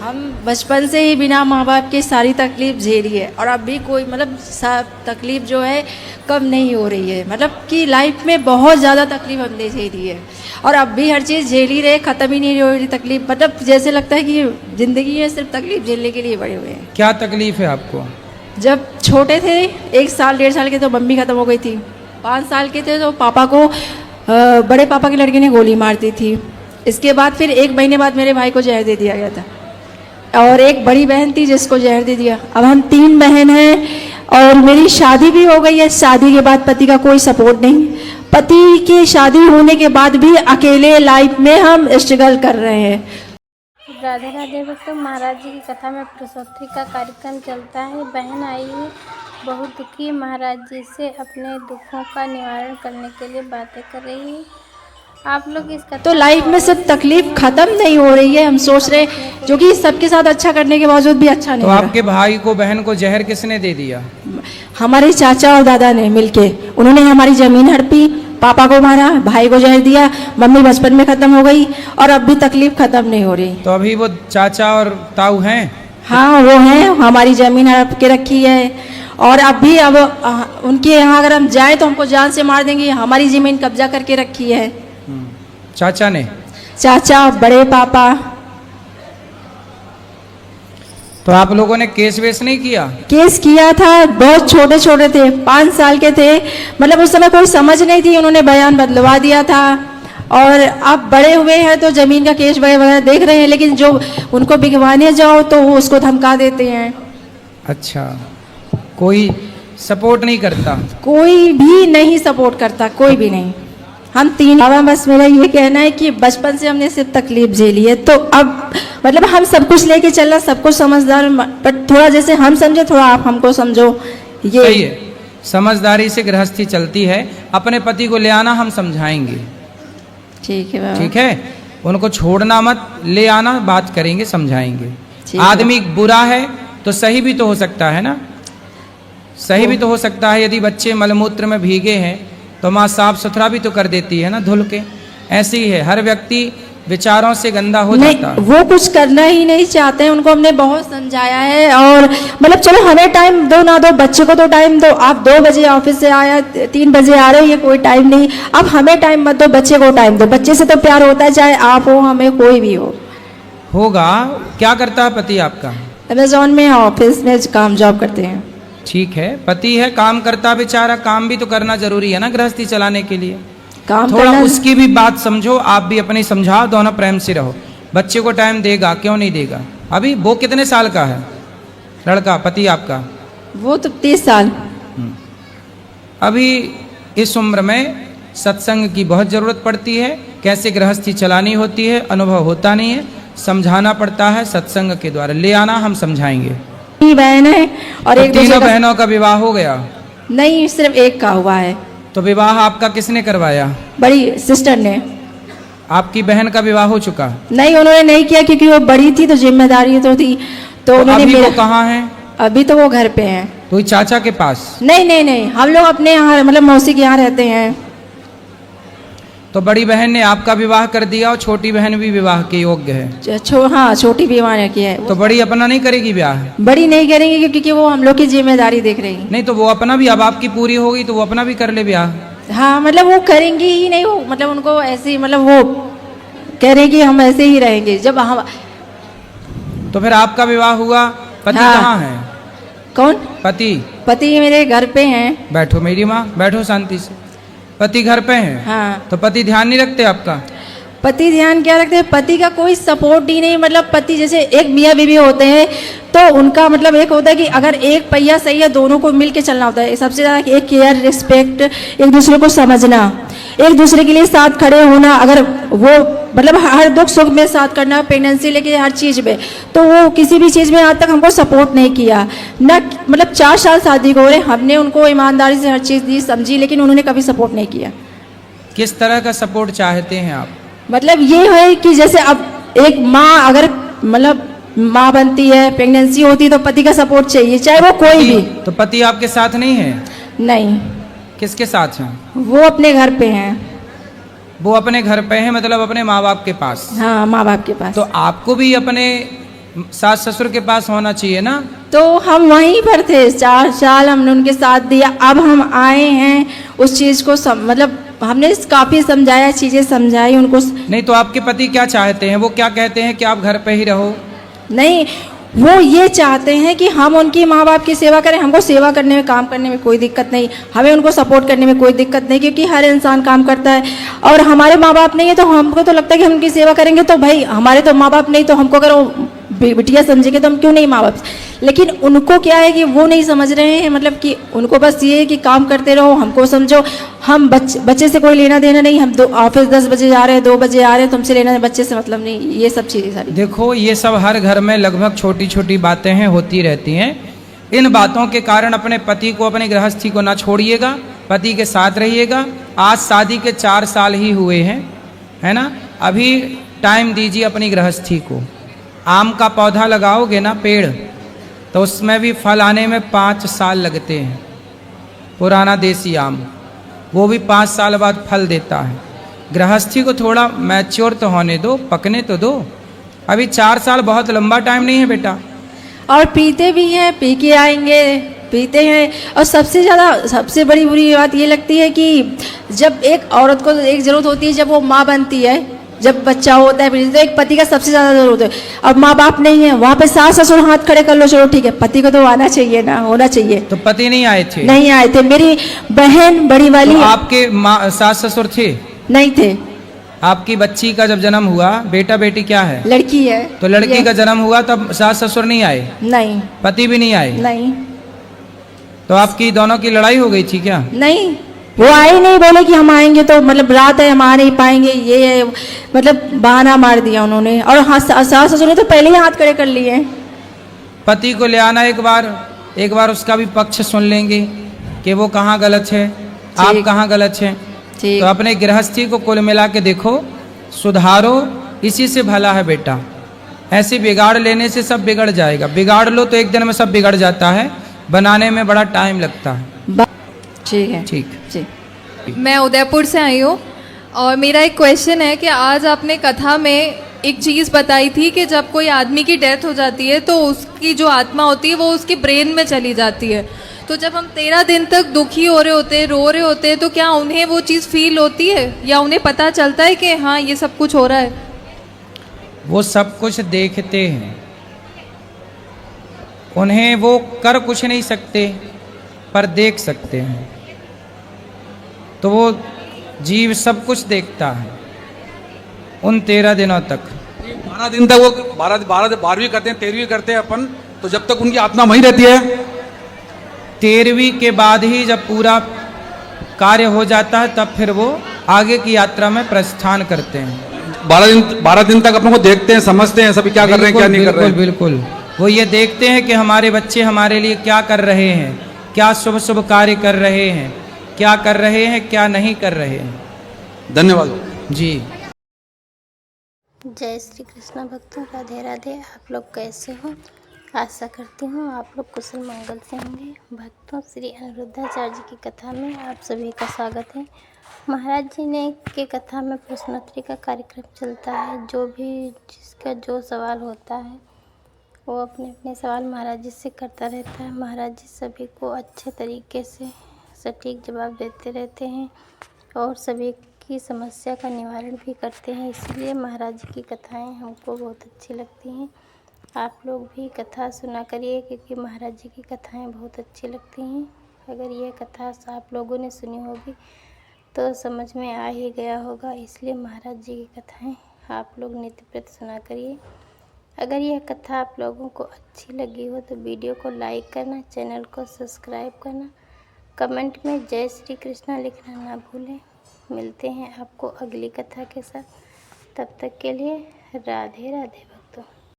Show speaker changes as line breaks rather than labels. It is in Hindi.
हम बचपन से ही बिना माँ बाप के सारी तकलीफ़ झेली है, और अभी कोई मतलब सब तकलीफ़ जो है कम नहीं हो रही है। मतलब कि लाइफ में बहुत ज़्यादा तकलीफ़ हमने झेली है, और अब भी हर चीज़ झेल ही रहे, ख़त्म ही नहीं हो रही तकलीफ़। मतलब जैसे लगता है कि ज़िंदगी में सिर्फ तकलीफ़ झेलने के लिए बड़े हुए हैं।
क्या तकलीफ़ है आपको?
जब छोटे थे 1 साल 1.5 साल के तो मम्मी ख़त्म हो गई थी। 5 साल के थे तो पापा को बड़े पापा के लड़के ने गोली मार दी थी। इसके बाद फिर 1 महीने बाद मेरे भाई को जहर दे दिया गया था, और एक बड़ी बहन थी जिसको जहर दे दिया। अब हम 3 बहन हैं, और मेरी शादी भी हो गई है। शादी के बाद पति का कोई सपोर्ट नहीं। पति की शादी होने के बाद भी अकेले लाइफ में हम स्ट्रगल कर रहे हैं।
राधे राधे भक्तों, महाराज जी की कथा में प्रसूति का कार्यक्रम चलता है। बहन आई है बहुत दुखी, महाराज जी से अपने दुखों का निवारण करने के लिए बातें कर रही है। आप लोग इस कथा
तो लाइफ में सब तकलीफ खत्म नहीं हो रही है। हम सोच रहे हैं जो कि सबके साथ अच्छा करने के बावजूद भी अच्छा नहीं
तो
हो रहा।
आपके भाई को बहन को जहर किसने दे दिया?
हमारे चाचा और दादा ने मिलके, उन्होंने हमारी जमीन हड़पी, पापा को मारा, भाई को जहर दिया, मम्मी बचपन में खत्म हो गई, और अब भी तकलीफ खत्म नहीं हो रही।
तो अभी वो चाचा और ताऊ हैं?
हाँ वो हैं, हमारी ज़मीन हड़प के रखी है, और अब भी अब उनके यहाँ अगर हम जाएं तो हमको जान से मार देंगे। हमारी ज़मीन कब्जा करके रखी है
चाचा ने?
चाचा, बड़े पापा।
तो आप लोगों ने केस वेस नहीं किया?
केस किया था, बहुत छोटे छोटे थे, 5 साल के थे। मतलब उस समय कोई समझ नहीं थी, उन्होंने बयान बदलवा दिया था। और अब बड़े हुए हैं तो ज़मीन का केस वगैरह देख रहे हैं, लेकिन जो उनको बिगवाने जाओ तो वो उसको धमका देते हैं।
अच्छा, कोई सपोर्ट नहीं करता?
कोई भी नहीं सपोर्ट करता, कोई भी नहीं। हम 3 बाबा, बस मेरा ये कहना है कि बचपन से हमने सिर्फ तकलीफ झेली है, तो अब मतलब हम सब कुछ लेके चलना, सब कुछ समझदार, बट थोड़ा जैसे हम समझे थोड़ा आप हमको समझो। ये
सही है, समझदारी से गृहस्थी चलती है। अपने पति को ले आना, हम समझाएंगे।
ठीक है बाबा।
ठीक है, उनको छोड़ना मत, ले आना, बात करेंगे, समझाएंगे।
ठीक है।
आदमी बुरा है तो सही भी तो हो सकता है ना, सही भी तो हो सकता है। यदि बच्चे मलमूत्र में भीगे हैं तो माँ साफ सुथरा भी तो कर देती है ना, धुल के। ऐसे ही है, हर व्यक्ति विचारों से गंदा हो जाता है।
वो कुछ करना ही नहीं चाहते हैं, उनको हमने बहुत समझाया है। और मतलब चलो हमें टाइम दो ना दो, बच्चे को तो टाइम दो। आप 2 बजे ऑफिस से आया, 3 बजे आ रहे हो, ये कोई टाइम नहीं। अब हमें टाइम मत दो, बच्चे को टाइम दो। बच्चे से तो प्यार होता है, चाहे आप हो, हमें कोई भी हो।
होगा। क्या करता है पति आपका?
अमेजोन में ऑफिस में काम जॉब करते हैं।
ठीक है, पति है, काम करता बेचारा, काम भी तो करना जरूरी है ना गृहस्थी चलाने के लिए।
काम
थोड़ा
करना
उसकी भी बात समझो, आप भी अपनी समझाओ, दोनों प्रेम से रहो। बच्चे को टाइम देगा, क्यों नहीं देगा? अभी वो कितने साल का है लड़का पति आपका?
वो तो 30 साल।
अभी इस उम्र में सत्संग की बहुत जरूरत पड़ती है। कैसे गृहस्थी चलानी होती है अनुभव होता नहीं है, समझाना पड़ता है सत्संग के द्वारा। ले आना, हम समझाएंगे।
3 बहन है और एक
तीनों बहनों का विवाह हो गया?
नहीं, सिर्फ एक का हुआ है।
तो विवाह आपका किसने करवाया?
बड़ी सिस्टर ने।
आपकी बहन का विवाह हो चुका?
नहीं, उन्होंने नहीं किया क्योंकि वो बड़ी थी तो जिम्मेदारी तो थी, तो उन्होंने
अभी
मेरा।
वो कहाँ है?
अभी तो वो घर पे हैं।
तो चाचा के पास?
नहीं नहीं नहीं, हम लोग अपने यहाँ मतलब मौसी के यहाँ रहते हैं।
तो बड़ी बहन ने आपका विवाह कर दिया और छोटी बहन भी विवाह के योग्य है?
हाँ, छोटी भी वहाँ की है।
तो बड़ी अपना नहीं करेगी ब्याह?
बड़ी नहीं करेंगे क्योंकि वो हम लोग की जिम्मेदारी देख रही।
नहीं तो वो अपना भी, अब आपकी पूरी हो गई तो वो अपना भी कर ले ब्याह।
हाँ मतलब वो करेंगी ही नहीं, वो मतलब उनको ऐसे ही, मतलब वो कह रहे कि हम ऐसे ही रहेंगे जब हम।
तो फिर आपका विवाह हुआ, पति
हाँ।
कहाँ है?
कौन?
पति?
पति मेरे घर पे हैं।
बैठो मेरी माँ, बैठो शांति से। पति घर पे हैं?
हाँ।
तो पति ध्यान नहीं रखते आपका?
पति ध्यान क्या रखते हैं? पति का कोई सपोर्ट ही नहीं। मतलब पति जैसे एक मियाँ बीवी होते हैं तो उनका मतलब एक होता है कि अगर एक पहिया सही है, दोनों को मिल के चलना होता है। सबसे ज़्यादा एक केयर, रिस्पेक्ट, एक दूसरे को समझना, एक दूसरे के लिए साथ खड़े होना। अगर वो मतलब हर दुख सुख में साथ करना, प्रेगनेंसी लेके हर चीज़ में, तो वो किसी भी चीज़ में आज तक हमको सपोर्ट नहीं किया ना। मतलब 4 साल शादी को हो रहे, हमने उनको ईमानदारी से हर चीज़ दी, समझी, लेकिन उन्होंने कभी सपोर्ट नहीं किया।
किस तरह का सपोर्ट चाहते हैं आप?
मतलब ये है कि जैसे अब एक माँ अगर मतलब माँ बनती है, प्रेगनेंसी होती है, तो पति का सपोर्ट चाहिए, चाहे वो कोई भी।
तो पति आपके साथ नहीं है?
नहीं।
किसके साथ हैं?
वो अपने घर पे हैं।
वो अपने घर पे हैं, मतलब अपने माँ बाप के पास?
हाँ, माँ बाप के पास।
तो आपको भी अपने सास ससुर के पास होना चाहिए ना।
तो हम वहीं पर थे, 4 साल हमने उनके साथ दिया। अब हम आए हैं उस चीज़ को मतलब हमने काफ़ी समझाया, चीज़ें समझाई उनको।
नहीं तो आपके पति क्या चाहते हैं? वो क्या कहते हैं कि आप घर पे ही रहो?
नहीं, वो ये चाहते हैं कि हम उनकी माँ बाप की सेवा करें। हमको सेवा करने में, काम करने में कोई दिक्कत नहीं, हमें उनको सपोर्ट करने में कोई दिक्कत नहीं, क्योंकि हर इंसान काम करता है। और हमारे माँ बाप नहीं है तो हमको तो लगता है कि हम उनकी सेवा करेंगे, तो भाई हमारे तो माँ बाप नहीं, तो हमको अगर वो बिटिया समझेंगे तो हम क्यों नहीं माँ बाप। लेकिन उनको क्या है कि वो नहीं समझ रहे हैं, मतलब कि उनको बस ये है कि काम करते रहो, हमको समझो। हम बच्चे से कोई लेना देना नहीं, हम ऑफिस 10 बजे जा रहे हैं, 2 बजे आ रहे हैं, तुमसे लेना बच्चे से मतलब नहीं, ये सब चीज़ें सारी।
देखो ये सब हर घर में लगभग छोटी छोटी बातें हैं, होती रहती हैं। इन बातों के कारण अपने पति को, अपनी गृहस्थी को ना छोड़िएगा, पति के साथ रहिएगा। आज शादी के 4 साल ही हुए हैं, है ना। अभी टाइम दीजिए अपनी गृहस्थी को। आम का पौधा लगाओगे ना, पेड़, तो उसमें भी फल आने में 5 साल लगते हैं। पुराना देसी आम, वो भी 5 साल बाद फल देता है। गृहस्थी को थोड़ा मैच्योर तो होने दो, पकने तो दो। अभी 4 साल बहुत लंबा टाइम नहीं है बेटा।
और पीते भी हैं, पी के आएंगे, पीते हैं। और सबसे बड़ी बुरी बात ये लगती है कि जब एक औरत को एक ज़रूरत होती है, जब वो माँ बनती है, जब बच्चा होता है, तो एक पति का सबसे ज़्यादा ज़रूरत है। अब माँ बाप नहीं है, वहाँ पे सास ससुर हाथ खड़े कर लो, चलो ठीक है, पति को तो आना चाहिए ना, होना चाहिए।
तो पति नहीं आए थे?
नहीं आए थे। मेरी बहन बड़ी वाली
तो आपके सास ससुर थे?
नहीं थे।
आपकी बच्ची का जब जन्म हुआ, बेटा बेटी क्या है?
लड़की है।
तो लड़की का जन्म हुआ तब सास ससुर नहीं आए?
नहीं।
पति भी नहीं आए?
नहीं।
तो आपकी दोनों की लड़ाई हो गई थी क्या?
नहीं, वो आए नहीं, बोले कि हम आएंगे तो मतलब रात है, हम आ नहीं पाएंगे, ये मतलब बहाना मार दिया उन्होंने। और हाँ, सास ससुर ने तो पहले ही हाथ खड़े कर लिए।
पति को ले आना एक बार उसका भी पक्ष सुन लेंगे कि वो कहाँ गलत है, आप कहाँ गलत है। तो अपने गृहस्थी को कुल मिला के देखो, सुधारो, इसी से भला है बेटा। ऐसे बिगाड़ लेने से सब बिगड़ जाएगा। बिगाड़ लो तो एक दिन में सब बिगड़ जाता है, बनाने में बड़ा टाइम लगता है।
ठीक है।
ठीक।
मैं उदयपुर से आई हूँ और मेरा एक क्वेश्चन है कि आज आपने कथा में एक चीज़ बताई थी कि जब कोई आदमी की डेथ हो जाती है तो उसकी जो आत्मा होती है वो उसके ब्रेन में चली जाती है। तो जब हम 13 दिन तक दुखी हो रहे होते हैं, रो रहे होते हैं, तो क्या उन्हें वो चीज़ फील होती है या उन्हें पता चलता है कि हाँ ये सब कुछ हो रहा है?
वो सब कुछ देखते हैं, उन्हें वो कर कुछ नहीं सकते पर देख सकते हैं। तो वो जीव सब कुछ देखता है उन 13 दिनों तक।
12 दिन तक वो 12वीं करते हैं, 13वीं करते हैं अपन, तो जब तक उनकी आत्मा वहीं रहती है।
13वीं के बाद ही जब पूरा कार्य हो जाता है तब फिर वो आगे की यात्रा में प्रस्थान करते हैं।
12 दिन तक अपनों को देखते हैं, समझते हैं सभी क्या कर रहे हैं, क्या नहीं कर रहे हैं।
बिल्कुल वो ये देखते हैं कि हमारे बच्चे हमारे लिए क्या कर रहे हैं, क्या शुभ शुभ कार्य कर रहे हैं, क्या कर रहे हैं, क्या नहीं कर रहे हैं।
धन्यवाद
जी।
जय श्री कृष्णा भक्तों, राधे राधे। आप लोग कैसे हो? आशा करती हूँ आप लोग कुशल मंगल से होंगे। भक्तों, श्री अनिरुद्धाचार्य जी की कथा में आप सभी का स्वागत है। महाराज जी ने के कथा में प्रश्नोत्तरी का कार्यक्रम चलता है। जो भी जिसका जो सवाल होता है वो अपने अपने सवाल महाराज जी से करता रहता है। महाराज जी सभी को अच्छे तरीके से सटीक जवाब देते रहते हैं और सभी की समस्या का निवारण भी करते हैं। इसलिए महाराज जी की कथाएं हमको बहुत अच्छी लगती हैं। आप लोग भी कथा सुना करिए, क्योंकि महाराज जी की कथाएं बहुत अच्छी लगती हैं। अगर ये कथा आप लोगों ने सुनी होगी तो समझ में आ ही गया होगा। इसलिए महाराज जी की कथाएं आप लोग नित्य प्रति सुना करिए। अगर यह कथा आप लोगों को अच्छी लगी हो तो वीडियो को लाइक करना, चैनल को सब्सक्राइब करना, कमेंट में जय श्री कृष्णा लिखना ना भूलें। मिलते हैं आपको अगली कथा के साथ। तब तक के लिए राधे राधे।